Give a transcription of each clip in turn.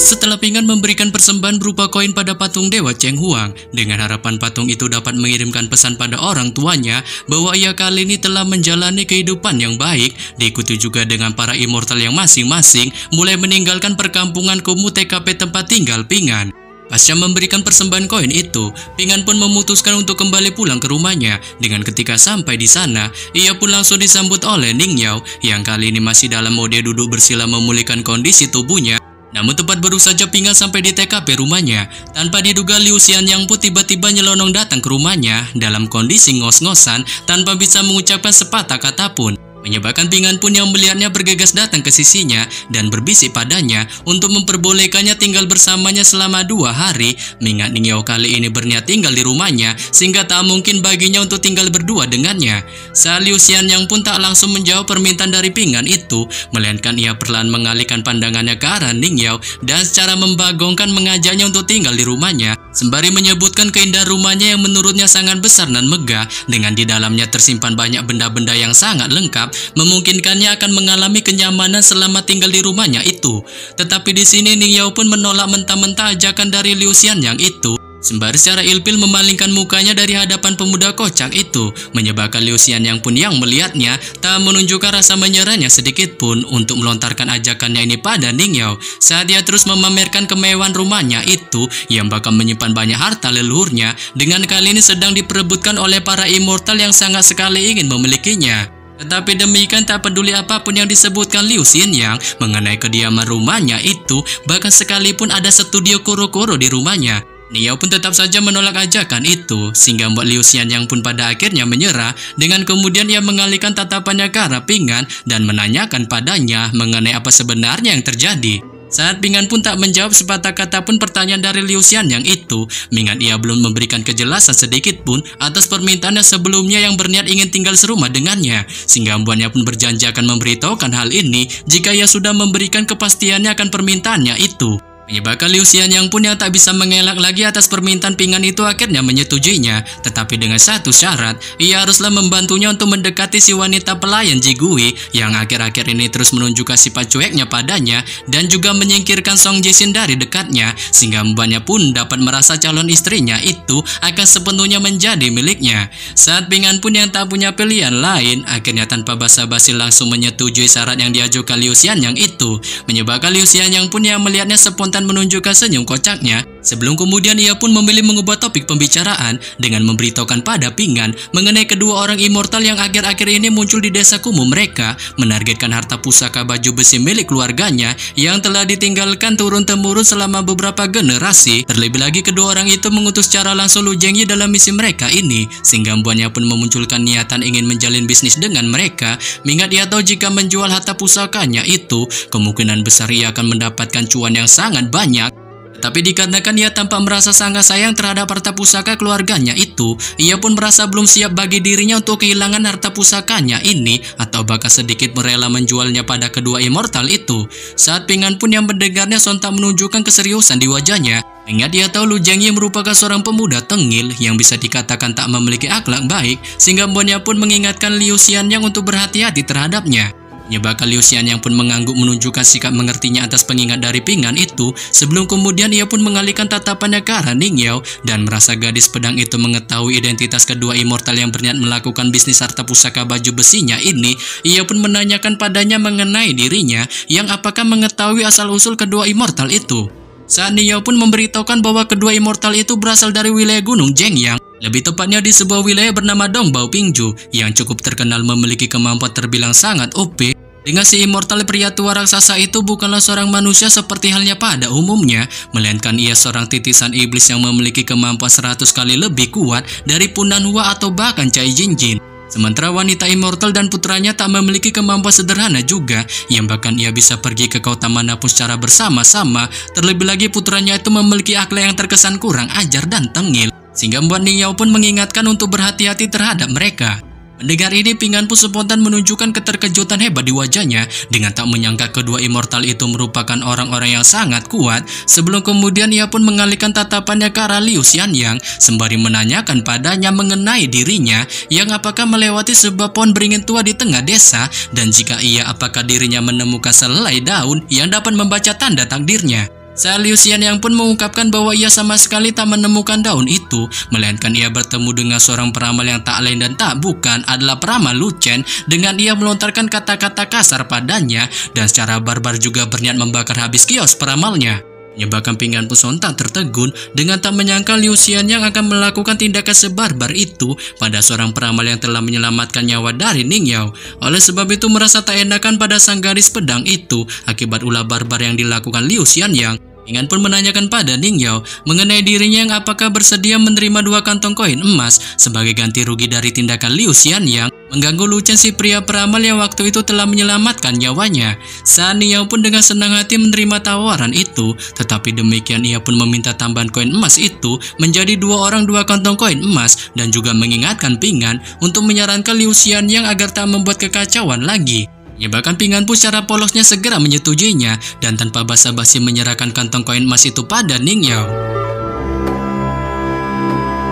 Setelah Pingan memberikan persembahan berupa koin pada patung dewa Cheng Huang, dengan harapan patung itu dapat mengirimkan pesan pada orang tuanya bahwa ia kali ini telah menjalani kehidupan yang baik, diikuti juga dengan para immortal yang masing-masing mulai meninggalkan perkampungan kumuh TKP tempat tinggal Pingan. Pasca memberikan persembahan koin itu, Pingan pun memutuskan untuk kembali pulang ke rumahnya. Dengan ketika sampai di sana, ia pun langsung disambut oleh Ning Yao yang kali ini masih dalam mode duduk bersila memulihkan kondisi tubuhnya. Namun tepat baru saja Pingan sampai di TKP rumahnya, tanpa diduga Liu Xianyang pun tiba-tiba nyelonong datang ke rumahnya dalam kondisi ngos-ngosan tanpa bisa mengucapkan sepatah kata pun. Menyebabkan Pingan pun yang melihatnya bergegas datang ke sisinya dan berbisik padanya untuk memperbolehkannya tinggal bersamanya selama 2 hari, mengingat Ning Yao kali ini berniat tinggal di rumahnya sehingga tak mungkin baginya untuk tinggal berdua dengannya. Saat Liu Xianyang pun tak langsung menjawab permintaan dari Pingan itu, melainkan ia perlahan mengalihkan pandangannya ke arah Ning Yao dan secara membagongkan mengajaknya untuk tinggal di rumahnya, sembari menyebutkan keindahan rumahnya yang menurutnya sangat besar dan megah, dengan di dalamnya tersimpan banyak benda-benda yang sangat lengkap, memungkinkannya akan mengalami kenyamanan selama tinggal di rumahnya itu. Tetapi di sini Ning Yao pun menolak mentah-mentah ajakan dari Liu Xianyang itu, sembari secara ilfil memalingkan mukanya dari hadapan pemuda kocak itu, menyebabkan Liu Xianyang pun yang melihatnya tak menunjukkan rasa menyerahnya sedikit pun untuk melontarkan ajakannya ini pada Ning Yao. Saat dia terus memamerkan kemewahan rumahnya itu yang bakal menyimpan banyak harta leluhurnya, dengan kali ini sedang diperebutkan oleh para immortal yang sangat sekali ingin memilikinya. Tetapi demikian tak peduli apapun yang disebutkan Liu Xianyang mengenai kediaman rumahnya itu, bahkan sekalipun ada studio koro-koro di rumahnya, Ning Yao pun tetap saja menolak ajakan itu, sehingga membuat Liu Xianyang pun pada akhirnya menyerah, dengan kemudian ia mengalihkan tatapannya ke arah Pingan dan menanyakan padanya mengenai apa sebenarnya yang terjadi. Saat Pingan pun tak menjawab sepatah kata pun pertanyaan dari Liu Xianyang itu, mengingat ia belum memberikan kejelasan sedikit pun atas permintaannya sebelumnya yang berniat ingin tinggal serumah dengannya, sehingga membuatnya pun berjanji akan memberitahukan hal ini jika ia sudah memberikan kepastiannya akan permintaannya itu. Menyebabkan Liu Xianyang pun yang tak bisa mengelak lagi atas permintaan Pingan itu akhirnya menyetujuinya, tetapi dengan satu syarat, ia haruslah membantunya untuk mendekati si wanita pelayan Jigui yang akhir-akhir ini terus menunjukkan sifat cueknya padanya, dan juga menyingkirkan Song Jixin dari dekatnya, sehingga membuatnya pun dapat merasa calon istrinya itu akan sepenuhnya menjadi miliknya. Saat Pingan pun yang tak punya pilihan lain, akhirnya tanpa basa-basi langsung menyetujui syarat yang diajukan Liu Xianyang itu, menyebabkan Liu Xianyang pun yang melihatnya spontan menunjukkan senyum kocaknya. Sebelum kemudian ia pun memilih mengubah topik pembicaraan dengan memberitahukan pada Pingan mengenai kedua orang immortal yang akhir-akhir ini muncul di desa kumuh mereka, menargetkan harta pusaka baju besi milik keluarganya yang telah ditinggalkan turun-temurun selama beberapa generasi. Terlebih lagi kedua orang itu mengutus secara langsung Lu Zhengyi dalam misi mereka ini, sehingga membuatnya pun memunculkan niatan ingin menjalin bisnis dengan mereka, mengingat ia tahu jika menjual harta pusakanya itu, kemungkinan besar ia akan mendapatkan cuan yang sangat banyak. Tapi dikarenakan ia tampak merasa sangat sayang terhadap harta pusaka keluarganya itu, ia pun merasa belum siap bagi dirinya untuk kehilangan harta pusakanya ini, atau bahkan sedikit merela menjualnya pada kedua immortal itu. Saat Pingan pun yang mendengarnya sontak menunjukkan keseriusan di wajahnya, mengingat dia tahu Lu Zhengyi merupakan seorang pemuda tengil yang bisa dikatakan tak memiliki akhlak baik, sehingga mbonnya pun mengingatkan Liu Xianyang untuk berhati-hati terhadapnya. Menyebabkan Liu Xianyang pun mengangguk menunjukkan sikap mengertinya atas pengingat dari Pingan itu, sebelum kemudian ia pun mengalihkan tatapannya ke arah Ning Yao dan merasa gadis pedang itu mengetahui identitas kedua immortal yang berniat melakukan bisnis harta pusaka baju besinya ini. Ia pun menanyakan padanya mengenai dirinya yang apakah mengetahui asal-usul kedua immortal itu. Saat Ning Yao pun memberitahukan bahwa kedua immortal itu berasal dari wilayah Gunung Zhengyang, lebih tepatnya di sebuah wilayah bernama Dongbao Pingju yang cukup terkenal memiliki kemampuan terbilang sangat OP. Dengan si immortal pria tua raksasa itu bukanlah seorang manusia seperti halnya pada umumnya, melainkan ia seorang titisan iblis yang memiliki kemampuan 100 kali lebih kuat dari Punan Hua atau bahkan Cai Jinjin. Sementara wanita immortal dan putranya tak memiliki kemampuan sederhana juga, yang bahkan ia bisa pergi ke kota manapun secara bersama-sama. Terlebih lagi putranya itu memiliki akhlak yang terkesan kurang ajar dan tengil, sehingga membuat Ning Yao pun mengingatkan untuk berhati-hati terhadap mereka. Mendengar ini, Pingan pun spontan menunjukkan keterkejutan hebat di wajahnya dengan tak menyangka kedua immortal itu merupakan orang-orang yang sangat kuat. Sebelum kemudian ia pun mengalihkan tatapannya ke arah Liu Xianyang sembari menanyakan padanya mengenai dirinya yang apakah melewati sebuah pohon beringin tua di tengah desa, dan jika iya apakah dirinya menemukan selai daun yang dapat membaca tanda takdirnya. Saat Liu Xianyang pun mengungkapkan bahwa ia sama sekali tak menemukan daun itu, melainkan ia bertemu dengan seorang peramal yang tak lain dan tak bukan adalah peramal Lu Chen, dengan ia melontarkan kata-kata kasar padanya dan secara barbar juga berniat membakar habis kios peramalnya. Menyebabkan Ping An pun sontak tertegun dengan tak menyangka Liu Xianyang akan melakukan tindakan sebarbar itu pada seorang peramal yang telah menyelamatkan nyawa dari Ning Yao. Oleh sebab itu merasa tak enakan pada sang gadis pedang itu akibat ulah barbar yang dilakukan Liu Xianyang. Ping An pun menanyakan pada Ning Yao mengenai dirinya yang apakah bersedia menerima 2 kantong koin emas sebagai ganti rugi dari tindakan Liu Xianyang mengganggu Lu Chen, si pria peramal yang waktu itu telah menyelamatkan nyawanya. Saat Ning Yao pun dengan senang hati menerima tawaran itu, tetapi demikian ia pun meminta tambahan koin emas itu menjadi 2 orang 2 kantong koin emas dan juga mengingatkan Ping An untuk menyarankan Liu Xianyang agar tak membuat kekacauan lagi. Menyebabkan Ping An pun secara polosnya segera menyetujuinya dan tanpa basa-basi menyerahkan kantong koin emas itu pada Ning Yao.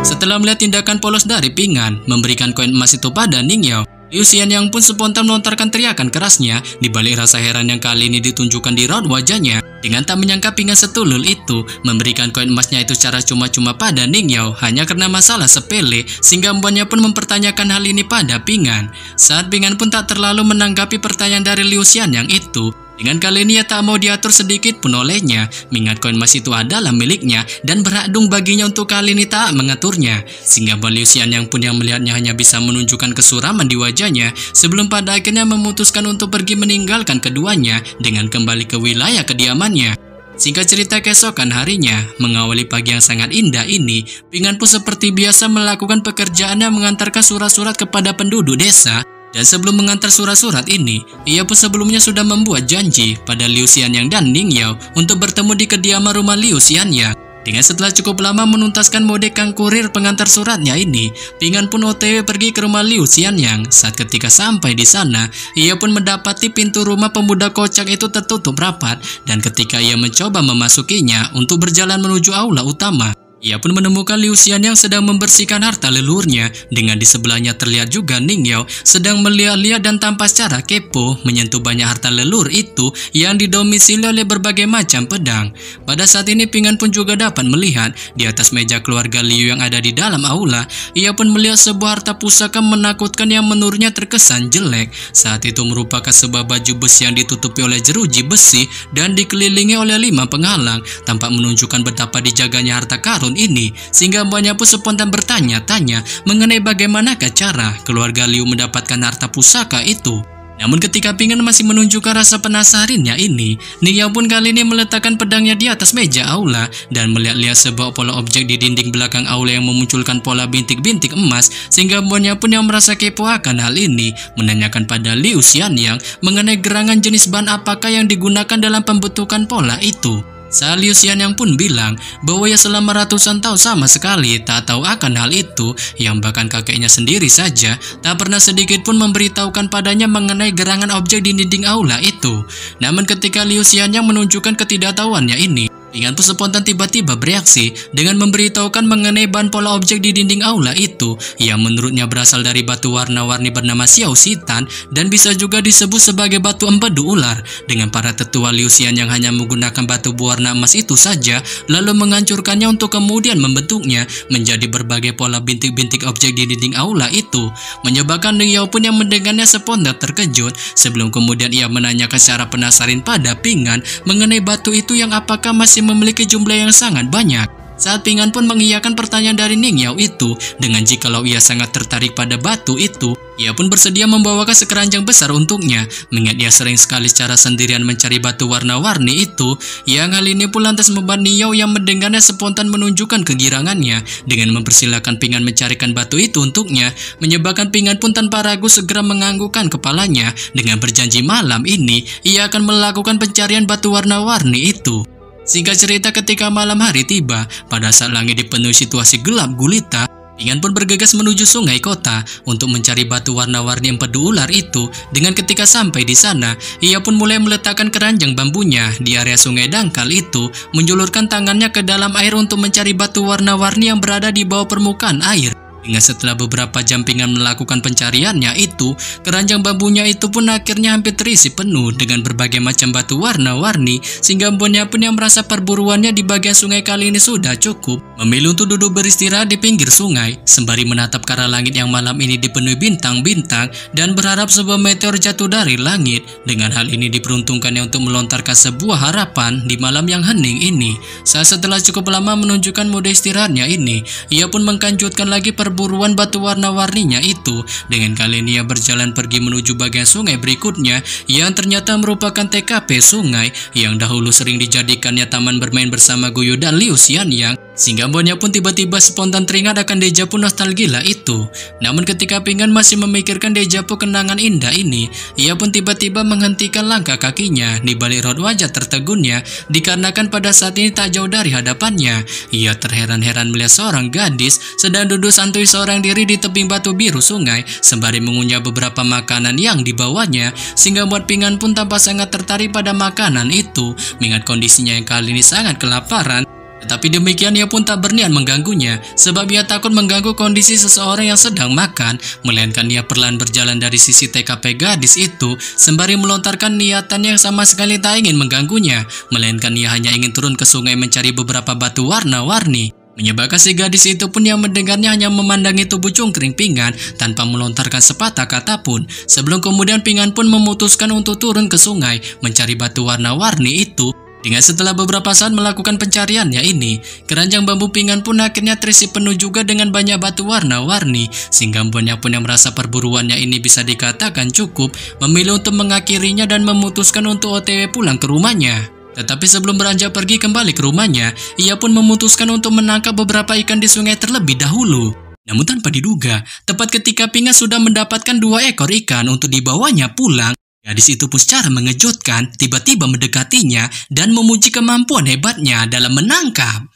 Setelah melihat tindakan polos dari Ping An memberikan koin emas itu pada Ning Yao, Liu Xianyang pun spontan melontarkan teriakan kerasnya di balik rasa heran yang kali ini ditunjukkan di raut wajahnya. Dengan tak menyangka Ping An setulul itu memberikan koin emasnya itu secara cuma-cuma pada Ning Yao hanya karena masalah sepele, sehingga membuatnya pun mempertanyakan hal ini pada Ping An. Saat Ping An pun tak terlalu menanggapi pertanyaan dari Liu Xianyang itu, dengan kali ini ia tak mau diatur sedikit pun olehnya, mengingat koin emas itu adalah miliknya dan berhak dong baginya untuk kali ini tak mengaturnya. Sehingga Liu Xianyang pun yang melihatnya hanya bisa menunjukkan kesuraman di wajahnya sebelum pada akhirnya memutuskan untuk pergi meninggalkan keduanya dengan kembali ke wilayah kediamannya. Singkat cerita, keesokan harinya, mengawali pagi yang sangat indah ini, Ping An pun seperti biasa melakukan pekerjaannya mengantarkan surat-surat kepada penduduk desa. Dan sebelum mengantar surat-surat ini, ia pun sebelumnya sudah membuat janji pada Liu Xianyang dan Ning Yao untuk bertemu di kediaman rumah Liu Xianyang. Dengan setelah cukup lama menuntaskan mode kang kurir pengantar suratnya ini, Ping An pun OTW pergi ke rumah Liu Xianyang. Saat ketika sampai di sana, ia pun mendapati pintu rumah pemuda kocak itu tertutup rapat, dan ketika ia mencoba memasukinya untuk berjalan menuju aula utama, ia pun menemukan Liu Xianyang sedang membersihkan harta leluhurnya, dengan di sebelahnya terlihat juga Ning Yao sedang melihat-lihat dan tanpa secara kepo menyentuh banyak harta leluhur itu yang didomisili oleh berbagai macam pedang. Pada saat ini Ping An pun juga dapat melihat di atas meja keluarga Liu yang ada di dalam aula, ia pun melihat sebuah harta pusaka menakutkan yang menurutnya terkesan jelek. Saat itu merupakan sebuah baju besi yang ditutupi oleh jeruji besi dan dikelilingi oleh 5 penghalang, tampak menunjukkan betapa dijaganya harta karun ini, sehingga banyak pun spontan bertanya-tanya mengenai bagaimanakah cara keluarga Liu mendapatkan harta pusaka itu. Namun ketika Ping An masih menunjukkan rasa penasarannya ini, Ning Yao pun kali ini meletakkan pedangnya di atas meja aula dan melihat-lihat sebuah pola objek di dinding belakang aula yang memunculkan pola bintik-bintik emas, sehingga banyak pun yang merasa kepo akan hal ini menanyakan pada Liu Xianyang mengenai gerangan jenis bahan apakah yang digunakan dalam pembentukan pola itu. Saat Liu Xianyang pun bilang bahwa ia selama ratusan tahun sama sekali tak tahu akan hal itu, yang bahkan kakeknya sendiri saja tak pernah sedikit pun memberitahukan padanya mengenai gerangan objek di dinding aula itu. Namun ketika Liu Xianyang menunjukkan ketidaktahuannya ini, Ping An pun spontan tiba-tiba bereaksi dengan memberitahukan mengenai bahan pola objek di dinding aula itu yang menurutnya berasal dari batu warna-warni bernama Xiao Xitan dan bisa juga disebut sebagai batu empedu ular. Dengan para tetua Liu Xianyang hanya menggunakan batu berwarna emas itu saja lalu menghancurkannya untuk kemudian membentuknya menjadi berbagai pola bintik-bintik objek di dinding aula itu, menyebabkan Ning Yao pun yang mendengarnya spontan terkejut sebelum kemudian ia menanyakan secara penasaran pada Ping An mengenai batu itu yang apakah masih memiliki jumlah yang sangat banyak. Saat Ping An pun mengiyakan pertanyaan dari Ning Yao itu dengan jikalau ia sangat tertarik pada batu itu, ia pun bersedia membawakan sekeranjang besar untuknya, mengingat dia sering sekali secara sendirian mencari batu warna-warni itu. Yang hal ini pun lantas membuat Ning Yao yang mendengarnya spontan menunjukkan kegirangannya dengan mempersilahkan Ping An mencarikan batu itu untuknya, menyebabkan Ping An pun tanpa ragu segera menganggukkan kepalanya dengan berjanji malam ini ia akan melakukan pencarian batu warna-warni itu. Singkat cerita, ketika malam hari tiba, pada saat langit dipenuhi situasi gelap gulita, Ping An pun bergegas menuju sungai kota untuk mencari batu warna-warni empedu ular itu. Dengan ketika sampai di sana, ia pun mulai meletakkan keranjang bambunya di area sungai dangkal itu, menjulurkan tangannya ke dalam air untuk mencari batu warna-warni yang berada di bawah permukaan air. Hingga setelah beberapa jam Pingan melakukan pencariannya itu, keranjang bambunya itu pun akhirnya hampir terisi penuh dengan berbagai macam batu warna-warni, sehingga Mbonnya pun yang merasa perburuannya di bagian sungai kali ini sudah cukup, memilih untuk duduk beristirahat di pinggir sungai, sembari menatap ke arah langit yang malam ini dipenuhi bintang-bintang dan berharap sebuah meteor jatuh dari langit. Dengan hal ini diperuntukkannya untuk melontarkan sebuah harapan di malam yang hening ini. Setelah cukup lama menunjukkan mode istirahatnya ini, ia pun mengkanjutkan lagi perburuan batu warna-warninya itu. Dengan kali ini ia berjalan pergi menuju bagian sungai berikutnya yang ternyata merupakan TKP sungai yang dahulu sering dijadikannya taman bermain bersama Guyu dan Liu Xianyang, sehingga Mbonnya pun tiba-tiba spontan teringat akan dejavu nostalgia itu. Namun ketika Pingan masih memikirkan dejavu kenangan indah ini, ia pun tiba-tiba menghentikan langkah kakinya di balik raut wajah tertegunnya, dikarenakan pada saat ini tak jauh dari hadapannya ia terheran-heran melihat seorang gadis sedang duduk santuy seorang diri di tebing batu biru sungai sembari mengunyah beberapa makanan yang dibawanya, sehingga buat Pingan pun tampak sangat tertarik pada makanan itu mengingat kondisinya yang kali ini sangat kelaparan. Tetapi demikian ia pun tak berniat mengganggunya sebab ia takut mengganggu kondisi seseorang yang sedang makan, melainkan ia perlahan berjalan dari sisi TKP gadis itu sembari melontarkan niatannya yang sama sekali tak ingin mengganggunya, melainkan ia hanya ingin turun ke sungai mencari beberapa batu warna-warni. Menyebabkan si gadis itu pun yang mendengarnya hanya memandangi tubuh cungkring Pingan tanpa melontarkan sepatah kata pun, sebelum kemudian Pingan pun memutuskan untuk turun ke sungai mencari batu warna-warni itu. Dengan setelah beberapa saat melakukan pencariannya ini, keranjang bambu Pingan pun akhirnya terisi penuh juga dengan banyak batu warna-warni, sehingga Mbonnya pun yang merasa perburuannya ini bisa dikatakan cukup, memilih untuk mengakhirinya dan memutuskan untuk OTW pulang ke rumahnya. Tetapi sebelum beranjak pergi kembali ke rumahnya, ia pun memutuskan untuk menangkap beberapa ikan di sungai terlebih dahulu. Namun tanpa diduga, tepat ketika Pingan sudah mendapatkan 2 ekor ikan untuk dibawanya pulang, gadis itu pun secara mengejutkan tiba-tiba mendekatinya dan memuji kemampuan hebatnya dalam menangkap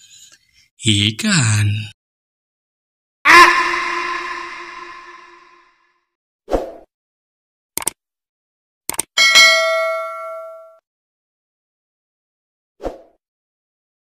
ikan.